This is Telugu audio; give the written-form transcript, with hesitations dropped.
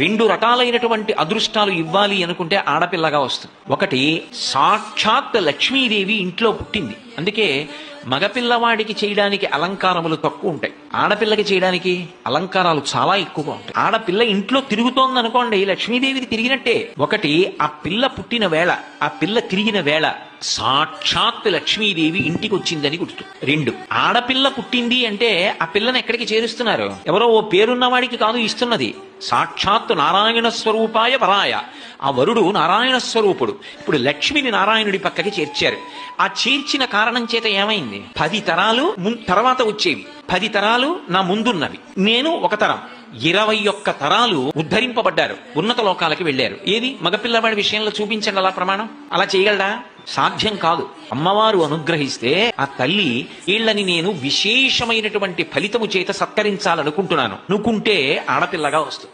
రెండు రకాలైనటువంటి అదృష్టాలు ఇవ్వాలి అనుకుంటే ఆడపిల్లగా వస్తుంది. ఒకటి, సాక్షాత్ లక్ష్మీదేవి ఇంట్లో పుట్టింది, అందుకే మగపిల్లవాడికి చేయడానికి అలంకారములు తక్కువ ఉంటాయి, ఆడపిల్లకి చేయడానికి అలంకారాలు చాలా ఎక్కువగా ఉంటాయి. ఆడపిల్ల ఇంట్లో తిరుగుతోంది అనుకోండి, లక్ష్మీదేవికి తిరిగినట్టే. ఒకటి, ఆ పిల్ల పుట్టిన వేళ, ఆ పిల్ల తిరిగిన వేళ సాక్షాత్ లక్ష్మీదేవి ఇంటికి వచ్చిందని గుర్తు. రెండు, ఆడపిల్ల పుట్టింది అంటే ఆ పిల్లని ఎక్కడికి చేరుస్తున్నారు? ఎవరో ఓ పేరున్న వాడికి కాదు ఇస్తున్నది, సాక్షాత్ నారాయణ స్వరూపాయ వరాయ. ఆ వరుడు నారాయణ స్వరూపుడు. ఇప్పుడు లక్ష్మిని నారాయణుడి పక్కకి చేర్చారు. ఆ చేర్చిన కారణం చేత ఏమైంది? 10 తరాలు తర్వాత వచ్చేవి, 10 తరాలు నా ముందున్నవి, నేను ఒక తరం, 21 తరాలు ఉద్ధరింపబడ్డారు, ఉన్నత లోకాలకి వెళ్ళారు. ఏది మగపిల్లవాడి విషయంలో చూపించండి అలా ప్రమాణం. అలా చేయగలడా? సాధ్యం కాదు. అమ్మవారు అనుగ్రహిస్తే ఆ తల్లి వీళ్ళని నేను విశేషమైనటువంటి ఫలితము చేత సత్కరించాలనుకుంటున్నాను అనుకుంటే ఆడపిల్లగా వస్తుంది.